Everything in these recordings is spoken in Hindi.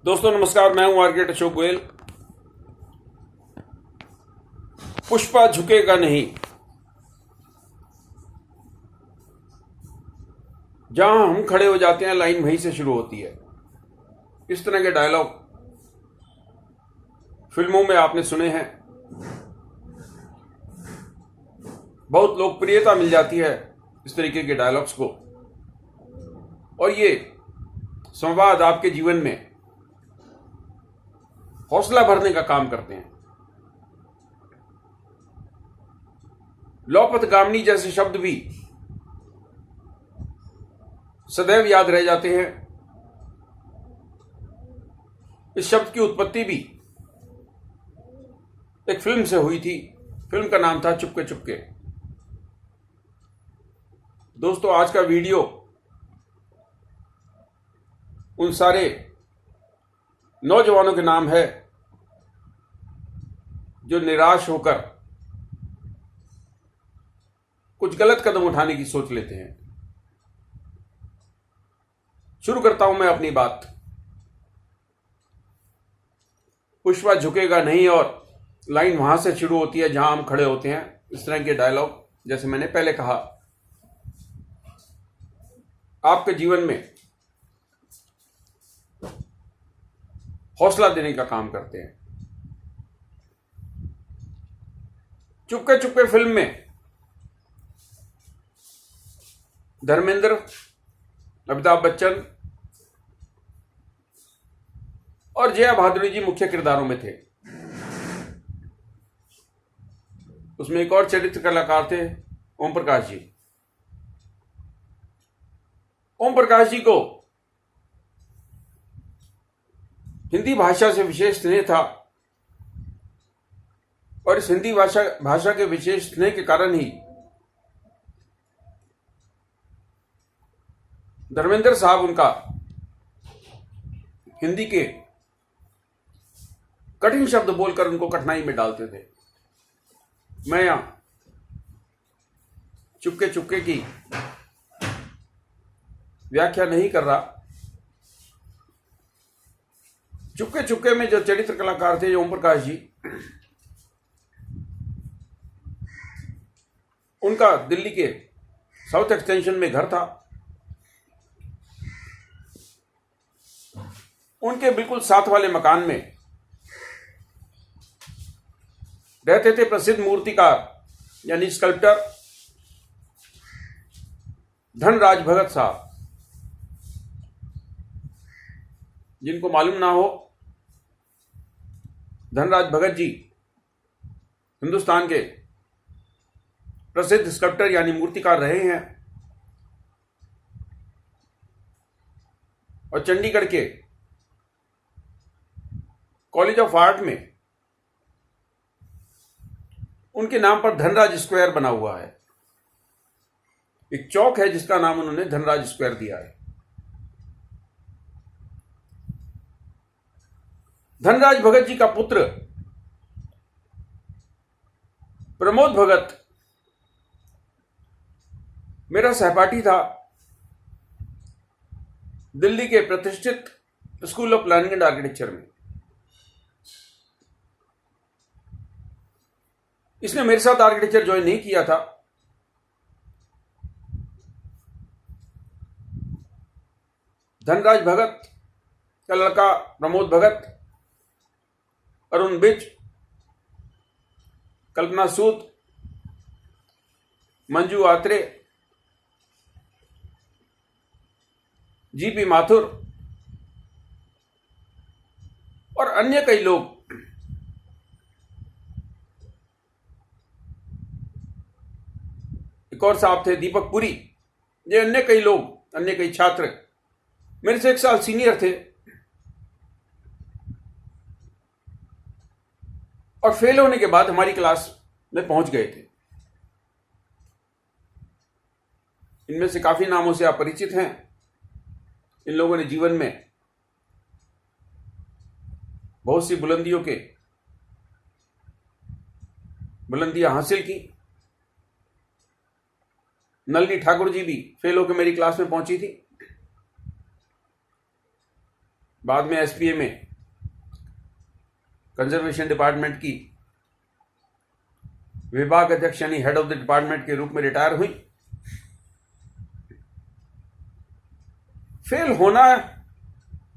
दोस्तों नमस्कार, मैं हूं आर्किटेक्ट अशोक गोयल। पुष्पा झुकेगा नहीं। जहां हम खड़े हो जाते हैं लाइन वहीं से शुरू होती है। इस तरह के डायलॉग फिल्मों में आपने सुने हैं। बहुत लोकप्रियता मिल जाती है इस तरीके के डायलॉग्स को, और ये संवाद आपके जीवन में हौसला भरने का काम करते हैं। लौपथगामिनी जैसे शब्द भी सदैव याद रह जाते हैं। इस शब्द की उत्पत्ति भी एक फिल्म से हुई थी। फिल्म का नाम था चुपके चुपके। दोस्तों, आज का वीडियो उन सारे नौजवानों के नाम है जो निराश होकर कुछ गलत कदम उठाने की सोच लेते हैं। शुरू करता हूं मैं अपनी बात। पुष्पा झुकेगा नहीं और लाइन वहां से शुरू होती है जहां हम खड़े होते हैं। इस तरह के डायलॉग, जैसे मैंने पहले कहा, आपके जीवन में हौसला देने का काम करते हैं। चुपके चुपके फिल्म में धर्मेंद्र, अमिताभ बच्चन और जया भादुड़ी जी मुख्य किरदारों में थे। उसमें एक और चरित्र कलाकार थे, ओम प्रकाश जी। ओम प्रकाश जी को हिंदी भाषा से विशेष स्नेह था, और इस हिंदी भाषा के विशेष स्नेह के कारण ही धर्मेंद्र साहब उनका हिंदी के कठिन शब्द बोलकर उनको कठिनाई में डालते थे। मैं यहां चुपके चुपके की व्याख्या नहीं कर रहा। चुपके चुपके में जो चरित्र कलाकार थे, ओम प्रकाश जी, उनका दिल्ली के साउथ एक्सटेंशन में घर था। उनके बिल्कुल साथ वाले मकान में रहते थे प्रसिद्ध मूर्तिकार यानी स्कल्प्टर धनराज भगत साहब। जिनको मालूम ना हो, धनराज भगत जी हिंदुस्तान के प्रसिद्ध स्कल्प्टर यानी मूर्तिकार रहे हैं, और चंडीगढ़ के कॉलेज ऑफ आर्ट में उनके नाम पर धनराज स्क्वायर बना हुआ है। एक चौक है जिसका नाम उन्होंने धनराज स्क्वायर दिया है। धनराज भगत जी का पुत्र प्रमोद भगत मेरा सहपाठी था दिल्ली के प्रतिष्ठित school of planning and architecture में। इसने मेरे साथ आर्किटेक्चर ज्वाइन नहीं किया था। धनराज भगत का लड़का प्रमोद भगत, अरुण बिज, कल्पना सूद, मंजू आत्रे, जीपी माथुर और अन्य कई लोग एक और साहब थे दीपक पुरी। ये अन्य कई लोग, अन्य कई छात्र मेरे से 1 साल सीनियर थे और फेल होने के बाद हमारी क्लास में पहुंच गए थे। इनमें से काफी नामों से आप परिचित हैं। इन लोगों ने जीवन में बहुत सी बुलंदियां हासिल की। नलिनी ठाकुर जी भी फेल होकर मेरी क्लास में पहुंची थी। बाद में एसपीए में कंजर्वेशन डिपार्टमेंट की विभाग अध्यक्ष यानी हेड ऑफ द डिपार्टमेंट के रूप में रिटायर हुई। फेल होना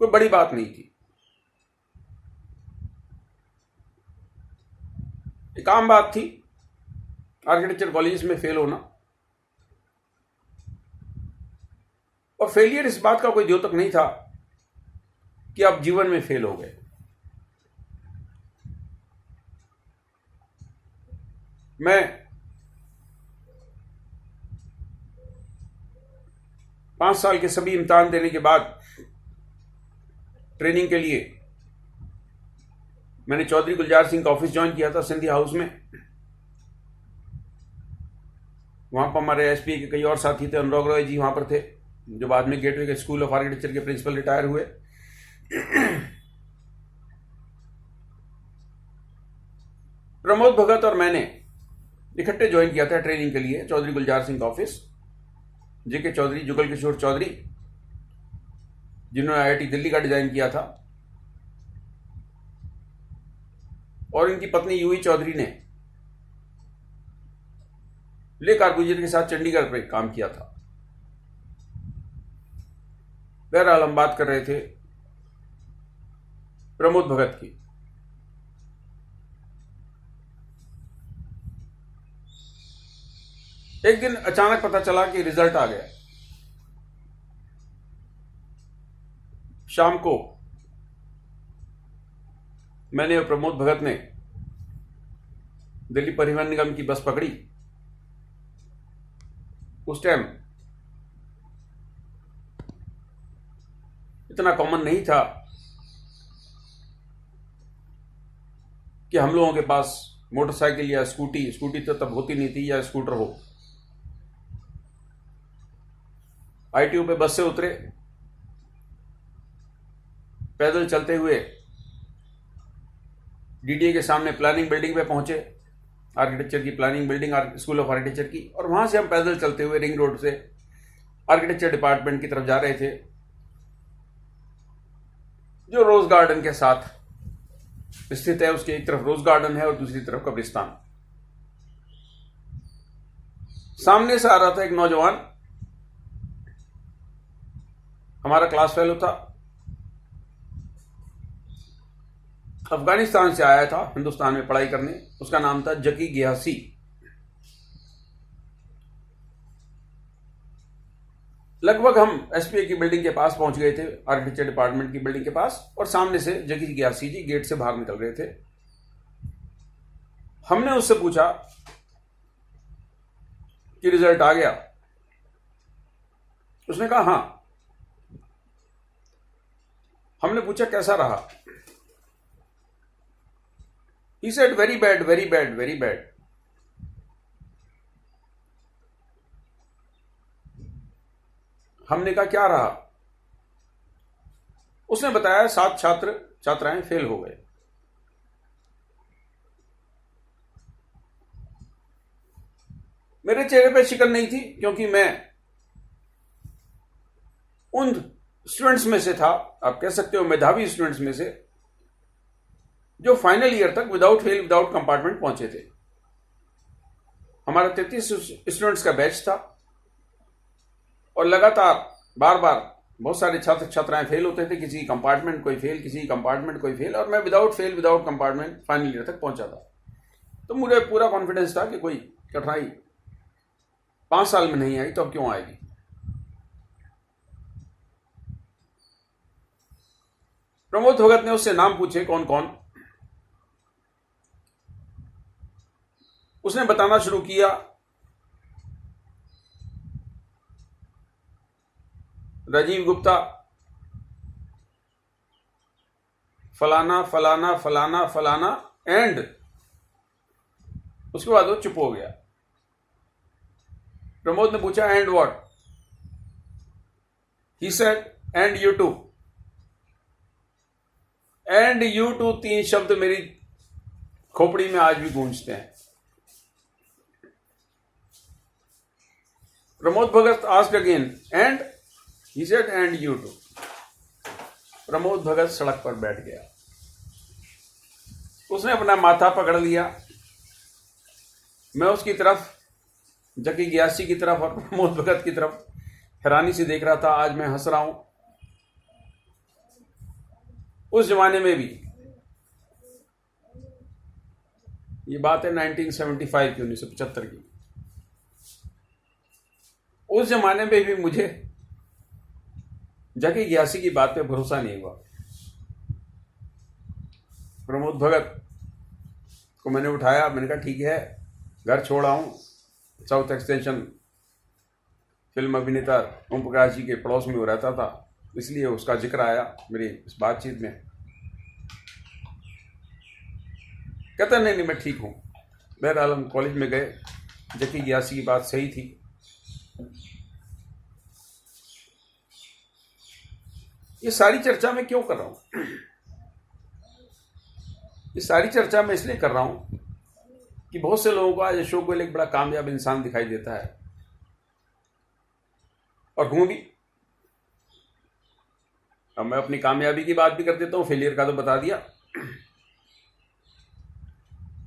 कोई बड़ी बात नहीं थी, एक आम बात थी आर्किटेक्चर कॉलेज में फेल होना। और फेलियर इस बात का कोई द्योतक नहीं था कि आप जीवन में फेल हो गए। मैं 5 साल के सभी इम्तिहान देने के बाद ट्रेनिंग के लिए मैंने चौधरी गुलजार सिंह का ऑफिस ज्वाइन किया था सिंधी हाउस में। वहां पर हमारे एसपी के कई और साथी थे, अनुराग रॉय जी वहां पर थे जो बाद में गेटवे के स्कूल ऑफ आर्किटेक्चर के प्रिंसिपल रिटायर हुए। प्रमोद भगत और मैंने इकट्ठे ज्वाइन किया था ट्रेनिंग के लिए चौधरी गुलजार सिंह का ऑफिस। जेके चौधरी, जुगल किशोर चौधरी जिन्होंने आईआईटी दिल्ली का डिजाइन किया था, और इनकी पत्नी यूई चौधरी ने ले कार्बुजियर के साथ चंडीगढ़ पर काम किया था। बहरहाल हम बात कर रहे थे प्रमोद भगत की। एक दिन अचानक पता चला कि रिजल्ट आ गया। शाम को मैंने और प्रमोद भगत ने दिल्ली परिवहन निगम की बस पकड़ी। उस टाइम इतना कॉमन नहीं था कि हम लोगों के पास मोटरसाइकिल या स्कूटी तो तब होती नहीं थी, या स्कूटर हो। आईटीयू पे बस से उतरे, पैदल चलते हुए डीडीए के सामने प्लानिंग बिल्डिंग पे पहुंचे, आर्किटेक्चर की planning building school of architecture की, और वहां से हम पैदल चलते हुए रिंग रोड से आर्किटेक्चर डिपार्टमेंट की तरफ जा रहे थे, जो रोज गार्डन के साथ स्थित है। उसके एक तरफ रोज गार्डन है और दूसरी तरफ कब्रिस्तान। सामने से आ रहा था एक नौजवान, हमारा क्लास फेलो था, अफगानिस्तान से आया था हिंदुस्तान में पढ़ाई करने। उसका नाम था जकी गियासी। लगभग हम एसपीए की बिल्डिंग के पास पहुंच गए थे, आर्किटेक्चर डिपार्टमेंट की बिल्डिंग के पास, और सामने से जकी गियासी जी गेट से बाहर निकल रहे थे। हमने उससे पूछा कि रिजल्ट आ गया? उसने कहा हां। हमने पूछा कैसा रहा? He said very bad, very bad, very bad. हमने कहा क्या रहा? उसने बताया 7 छात्र छात्राएं फेल हो गए। मेरे चेहरे पे शिकन नहीं थी, क्योंकि मैं उन स्टूडेंट्स में से था, आप कह सकते हो मेधावी स्टूडेंट्स में से, जो फाइनल ईयर तक विदाउट फेल विदाउट कंपार्टमेंट पहुंचे थे। हमारा 33 स्टूडेंट्स का बैच था, और लगातार बार बार बहुत सारे छात्र छात्राएं फेल होते थे। किसी कंपार्टमेंट कोई फेल, किसी कंपार्टमेंट कोई फेल, और मैं without fail without compartment final year तक पहुंचा था। तो मुझे पूरा कॉन्फिडेंस था कि कोई कठिनाई 5 साल में नहीं आई तो अब क्यों आएगी। प्रमोद भगत ने उससे नाम पूछे कौन कौन। उसने बताना शुरू किया, राजीव गुप्ता, फलाना फलाना फलाना फलाना, एंड उसके बाद वो चुप हो गया। प्रमोद ने पूछा and what? He said and you too. And you too 3 शब्द मेरी खोपड़ी में आज भी गूंजते हैं। Pramod Bhagat asked again and? He said and you too. Pramod Bhagat सड़क पर बैठ गया। उसने अपना माथा पकड़ लिया। मैं उसकी तरफ, जकी ग्यासी की तरफ और प्रमोद भगत की तरफ हैरानी से देख रहा था। आज मैं हंस रहा हूं। उस जमाने में भी, ये बात है 1975 की, 1975 की, उस जमाने में भी मुझे जकी ग्यासी की बात पे भरोसा नहीं हुआ। प्रमोद भगत को मैंने उठाया, मैंने कहा ठीक है, घर छोड़ आऊं। साउथ एक्सटेंशन फिल्म अभिनेता ओम प्रकाश जी के पड़ोस में वो रहता था, इसलिए उसका जिक्र आया मेरी इस बातचीत में। कहता नहीं मैं ठीक हूं। बहरहाल हम कॉलेज में गए। जकी ग्यासी की बात सही थी। ये सारी चर्चा मैं क्यों कर रहा हूं? ये सारी चर्चा मैं इसलिए कर रहा हूं कि बहुत से लोगों को आज अशोक गोयल एक बड़ा कामयाब इंसान दिखाई देता है, और हूं भी। अब मैं अपनी कामयाबी की बात भी कर देता हूं, फेलियर का तो बता दिया।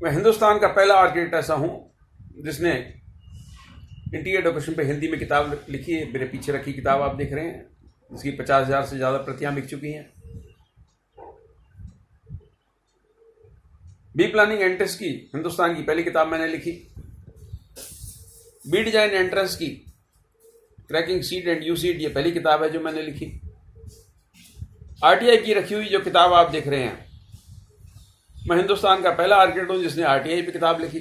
मैं हिंदुस्तान का पहला आर्किटेक्ट ऐसा हूं जिसने इंटीरियर डेकोरेशन पे हिंदी में किताब लिखी है। मेरे पीछे रखी किताब आप देख रहे हैं, जिसकी 50,000 से ज्यादा प्रतियां बिक चुकी हैं। बी प्लानिंग एंट्रेंस की हिंदुस्तान की पहली किताब मैंने लिखी। बी डिजाइन एंट्रेंस की cracking seat and you seat, ये पहली किताब है जो मैंने लिखी। आरटीआई की रखी हुई जो किताब आप देख रहे हैं, मैं हिंदुस्तान का पहला आर्किटेक्ट हूं जिसने आरटीआई पे किताब लिखी।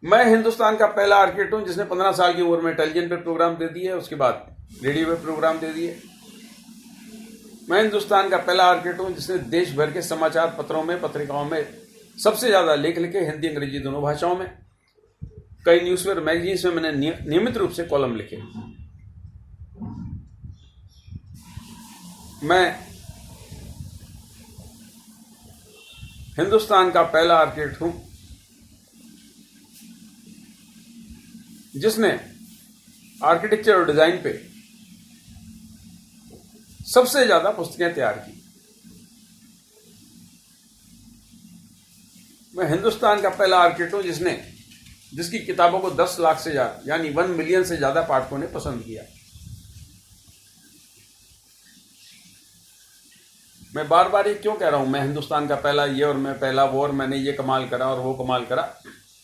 मैं हिंदुस्तान का पहला आर्किटेक्ट हूं जिसने 15 साल की उम्र में टेलीविजन पे प्रोग्राम दे दिए, उसके बाद रेडियो पे प्रोग्राम दे दिए। मैं हिंदुस्तान का पहला आर्किटेक्ट हूं जिसने देश भर के समाचार पत्रों में, पत्रिकाओं में सबसे ज्यादा लेख लिखे, हिंदी अंग्रेजी दोनों भाषाओं में। कई न्यूज़पेपर मैगजीन्स में मैंने नियमित रूप से कॉलम लिखे। मैं हिंदुस्तान का पहला आर्किटेक्ट हूं जिसने आर्किटेक्चर और डिजाइन पे सबसे ज्यादा पुस्तकें तैयार की। मैं हिंदुस्तान का पहला आर्किटेक्ट हूं जिसकी किताबों को 10 लाख से ज्यादा, यानी 1 मिलियन से ज्यादा पाठकों ने पसंद किया। मैं बार बार ये क्यों कह रहा हूं, मैं हिंदुस्तान का पहला ये और मैं पहला वो और मैंने ये कमाल करा और वो कमाल करा।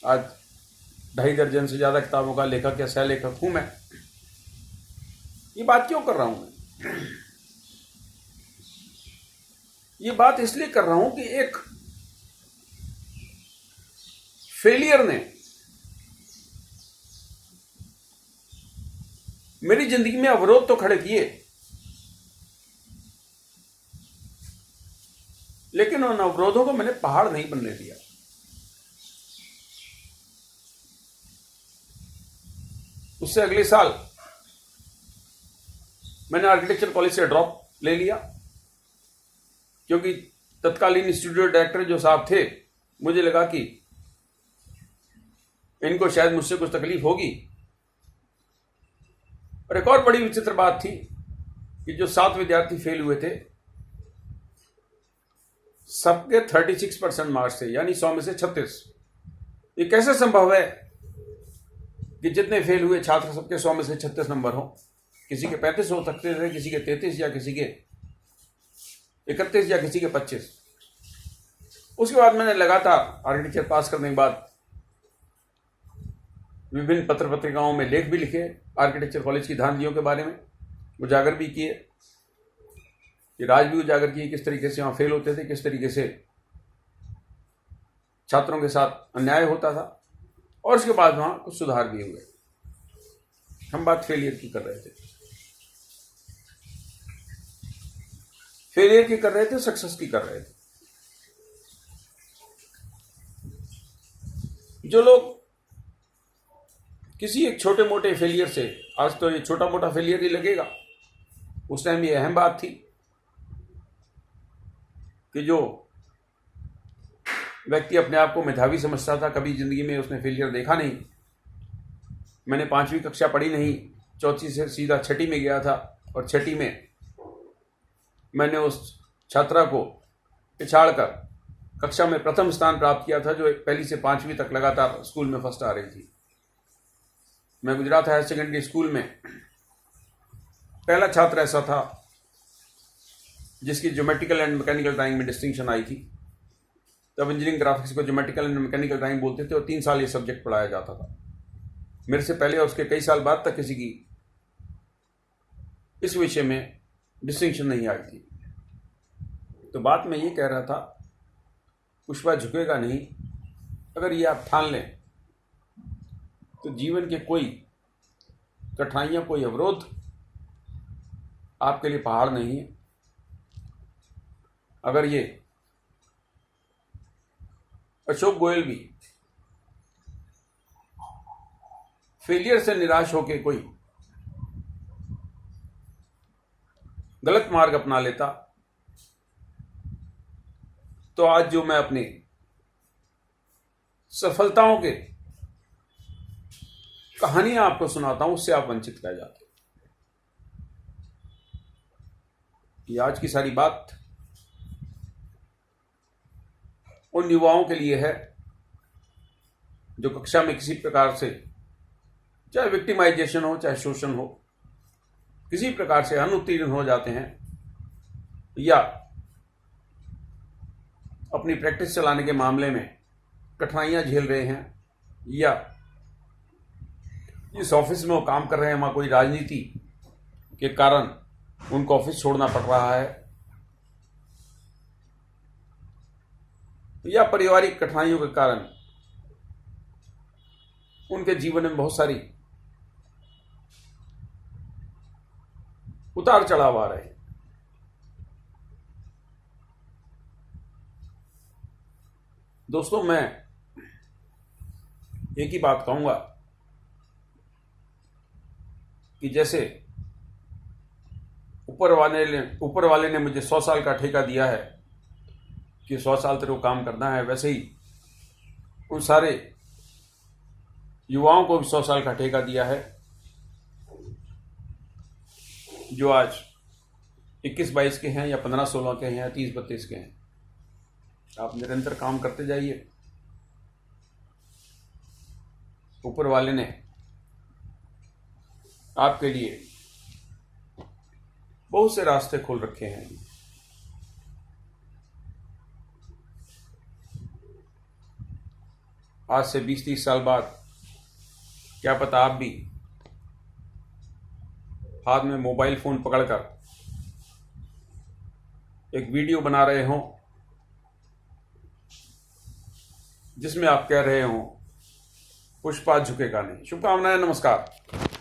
आज 2.5 दर्जन से ज्यादा किताबों का लेखक या सह लेखक हूं मैं। ये बात क्यों कर रहा हूं मैं? ये बात इसलिए कर रहा हूं कि एक फेलियर ने मेरी जिंदगी में अवरोध तो खड़े किए, लेकिन उन अवरोधों को मैंने पहाड़ नहीं बनने दिया। उससे अगले साल मैंने आर्किटेक्चर कॉलेज से ड्रॉप ले लिया, क्योंकि तत्कालीन स्टूडियो डायरेक्टर जो साहब थे, मुझे लगा कि इनको शायद मुझसे कुछ तकलीफ होगी। और एक और बड़ी विचित्र बात थी कि जो 7 विद्यार्थी फेल हुए थे, सबके 36% मार्क्स थे, यानी 100 में से 36। ये कैसे संभव है कि जितने फेल हुए छात्र सबके 100 में से 36 नंबर हो? किसी के 35 हो सकते थे, किसी के 33, या किसी के 31, या किसी के 25। उसके बाद मैंने लगातार आर्किटेक्चर पास करने के बाद विभिन्न पत्र पत्रिकाओं में लेख भी लिखे, आर्किटेक्चर कॉलेज की धांधलियों के बारे में उजागर भी किए, ये राज भी उजागर किए, किस तरीके से वहां फेल होते थे, किस तरीके से छात्रों के साथ अन्याय होता था। और उसके बाद वहां कुछ सुधार भी हुए। हम बात फेलियर की कर रहे थे, फेलियर की कर रहे थे, सक्सेस की कर रहे थे। जो लोग किसी एक छोटे मोटे फेलियर से, आज तो ये छोटा मोटा फेलियर ही लगेगा, उस टाइम ये अहम बात थी कि जो व्यक्ति अपने आप को मेधावी समझता था, कभी जिंदगी में उसने फेलियर देखा नहीं। मैंने 5वीं कक्षा पढ़ी नहीं, 4थी से सीधा 6ठी में गया था, और छठी में मैंने उस छात्रा को पिछाड़कर कक्षा में प्रथम स्थान प्राप्त किया था, जो 1 से 5वीं तक लगातार स्कूल में फर्स्ट आ रही थी। मैं गुजरात हायर सेकेंडरी स्कूल में पहला छात्र ऐसा था जिसकी ज्योमेट्रिकल एंड मैकेनिकल ड्राइंग में डिस्टिंक्शन आई थी। तब इंजीनियरिंग ग्राफिक्स को ज्योमेट्रिकल एंड मैकेनिकल ड्राइंग बोलते थे और 3 साल ये सब्जेक्ट पढ़ाया जाता था। मेरे से पहले और उसके कई साल बाद तक किसी की इस विषय में डिस्टिंक्शन नहीं आई थी। तो बात मैं ये कह रहा था, पुष्पा झुकेगा नहीं। अगर ये आप ठान लें तो जीवन के कोई कठिनाइयां, कोई अवरोध आपके लिए पहाड़ नहीं है। अगर ये अशोक गोयल भी फेलियर से निराश होकर कोई गलत मार्ग अपना लेता, तो आज जो मैं अपनी सफलताओं के कहानियां आपको सुनाता हूं, उससे आप वंचित रह जाते। ये आज की सारी बात उन युवाओं के लिए है जो कक्षा में किसी प्रकार से, चाहे विक्टिमाइजेशन हो, चाहे शोषण हो, किसी प्रकार से अनुत्तीर्ण हो जाते हैं, या अपनी प्रैक्टिस चलाने के मामले में कठिनाइयां झेल रहे हैं, या जिस ऑफिस में वो काम कर रहे हैं वहां कोई राजनीति के कारण उनको ऑफिस छोड़ना पड़ रहा है, या पारिवारिक कठिनाइयों के कारण उनके जीवन में बहुत सारी उतार चढ़ाव आ रहे हैं। दोस्तों, मैं एक ही बात कहूंगा कि जैसे ऊपर वाले ने मुझे 100 साल का ठेका दिया है कि 100 साल तक वो काम करना है, वैसे ही उन सारे युवाओं को भी 100 साल का ठेका दिया है जो आज 21-22 के हैं, या 15-16 के हैं, या 30-32 के हैं। आप निरंतर काम करते जाइए। ऊपर वाले ने आपके लिए बहुत से रास्ते खोल रखे हैं। आज से 20-30 साल बाद क्या पता आप भी हाथ में मोबाइल फोन पकड़कर एक वीडियो बना रहे हों जिसमें आप कह रहे हो पुष्पा झुकेगा नहीं। शुभकामनाएं, नमस्कार।